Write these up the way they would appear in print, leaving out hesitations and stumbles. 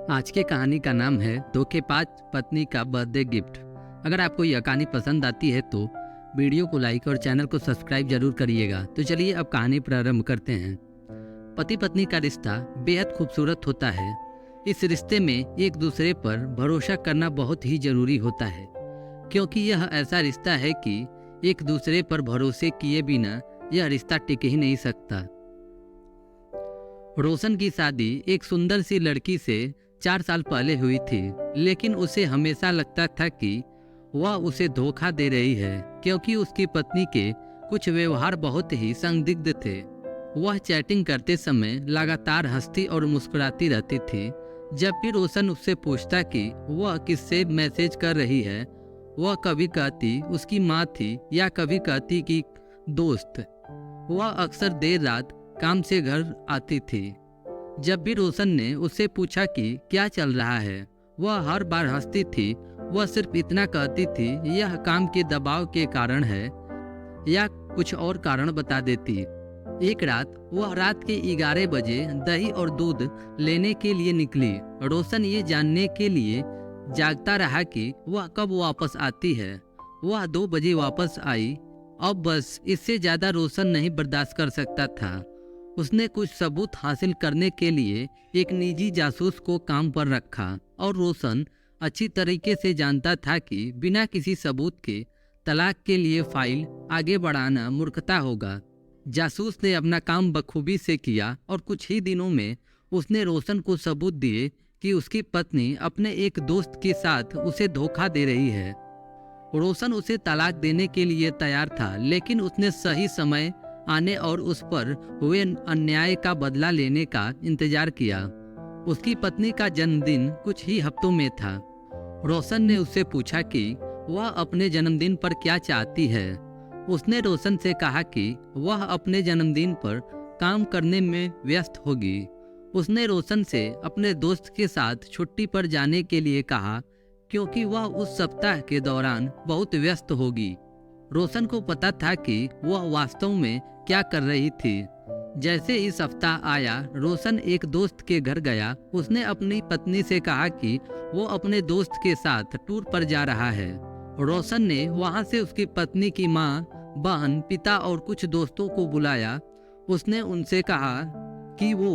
आज की कहानी का नाम है धोखेबाज पत्नी का बर्थडे गिफ्ट। अगर आपको यह कहानी पसंद आती है तो वीडियो को लाइक और चैनल को सब्सक्राइब जरूर करिएगा। तो चलिए अब कहानी प्रारंभ करते हैं। पति पत्नी का रिश्ता बेहद खूबसूरत होता है। इस रिश्ते में एक दूसरे पर भरोसा करना बहुत ही जरूरी होता है, क्योंकि यह ऐसा रिश्ता है कि एक दूसरे पर भरोसे किए बिना यह रिश्ता टिक ही नहीं सकता। रोशन की शादी एक सुंदर सी लड़की से 4 साल पहले हुई थी, लेकिन उसे हमेशा लगता था कि वह उसे धोखा दे रही है, क्योंकि उसकी पत्नी के कुछ व्यवहार बहुत ही संदिग्ध थे। वह चैटिंग करते समय लगातार हंसती और मुस्कुराती रहती थी। जब भी रोशन उससे पूछता कि वह किससे मैसेज कर रही है, वह कभी कहती उसकी माँ थी या कभी कहती कि दोस्त। वह अक्सर देर रात काम से घर आती थी। जब भी रोशन ने उससे पूछा कि क्या चल रहा है, वह हर बार हंसती थी। वह सिर्फ इतना कहती थी यह काम के दबाव के कारण है, या कुछ और कारण बता देती। एक रात वह रात के 11 बजे दही और दूध लेने के लिए निकली। रोशन ये जानने के लिए जागता रहा कि वह कब वापस आती है। वह 2 बजे वापस आई। अब बस इससे ज्यादा रोशन नहीं बर्दाश्त कर सकता था। उसने कुछ सबूत हासिल करने के लिए एक निजी जासूस को काम पर रखा, और रोशन अच्छी तरीके से जानता था कि बिना किसी सबूत के तलाक के लिए फाइल आगे बढ़ाना मूर्खता होगा। जासूस ने अपना काम बखूबी से किया और कुछ ही दिनों में उसने रोशन को सबूत दिए कि उसकी पत्नी अपने एक दोस्त के साथ उसे धोखा दे रही है। रोशन उसे तलाक देने के लिए तैयार था, लेकिन उसने सही समय आने और उस पर हुए अन्याय का बदला लेने का इंतजार किया। उसकी पत्नी का जन्मदिन कुछ ही हफ्तों में था। रोशन ने उससे पूछा कि वह अपने जन्मदिन पर क्या चाहती है। उसने रोशन से कहा कि वह अपने जन्मदिन पर काम करने में व्यस्त होगी। उसने रोशन से अपने दोस्त के साथ छुट्टी पर जाने के लिए कहा, क्योंकि वह उस सप्ताह के दौरान बहुत व्यस्त होगी। रोशन को पता था कि वह वास्तव में क्या कर रही थी। जैसे ही सप्ताह आया, रोशन एक दोस्त के घर गया। उसने अपनी पत्नी से कहा कि वो अपने दोस्त के साथ टूर पर जा रहा है। रोशन ने वहां से उसकी पत्नी की माँ, बहन, पिता और कुछ दोस्तों को बुलाया। उसने उनसे कहा कि वो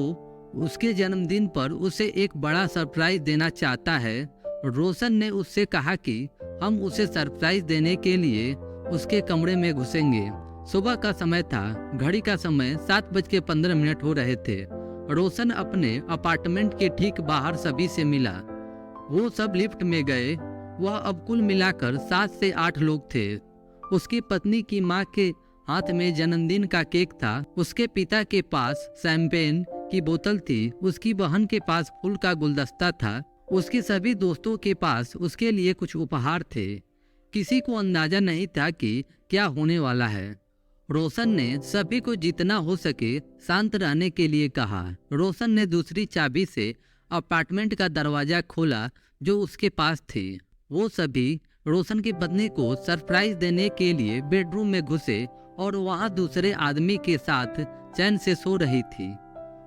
उसके जन्मदिन पर उसे एक बड़ा सरप्राइज देना चाहता है। रोशन ने उससे कहा कि हम उसे सरप्राइज देने के लिए उसके कमरे में घुसेंगे। सुबह का समय था। घड़ी का समय 7:15 हो रहे थे। रोशन अपने अपार्टमेंट के ठीक बाहर सभी से मिला। वो सब लिफ्ट में गए। वह अब कुल मिलाकर 7 से 8 लोग थे। उसकी पत्नी की माँ के हाथ में जन्मदिन का केक था। उसके पिता के पास शैंपेन की बोतल थी। उसकी बहन के पास फूल का गुलदस्ता था। उसके सभी दोस्तों के पास उसके लिए कुछ उपहार थे। किसी को अंदाजा नहीं था कि क्या होने वाला है। रोशन ने सभी को जितना हो सके शांत रहने के लिए कहा। रोशन ने दूसरी चाबी से अपार्टमेंट का दरवाजा खोला जो उसके पास थी। वो सभी रोशन की पत्नी को सरप्राइज देने के लिए बेडरूम में घुसे, और वहां दूसरे आदमी के साथ चैन से सो रही थी।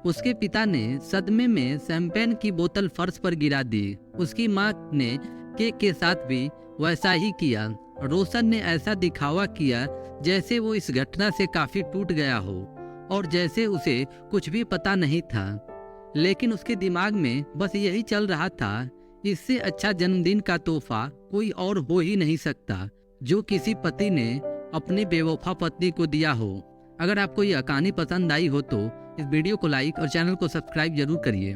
उसके पिता ने सदमे में शैंपेन की बोतल फर्श पर गिरा दी। उसकी माँ ने केक के साथ भी वैसा ही किया। रोशन ने ऐसा दिखावा किया जैसे वो इस घटना से काफी टूट गया हो और जैसे उसे कुछ भी पता नहीं था। लेकिन उसके दिमाग में बस यही चल रहा था, इससे अच्छा जन्मदिन का तोहफा कोई और हो ही नहीं सकता जो किसी पति ने अपनी बेवफा पत्नी को दिया हो। अगर आपको यह कहानी पसंद आई हो तो इस वीडियो को लाइक और चैनल को सब्सक्राइब जरूर करिए।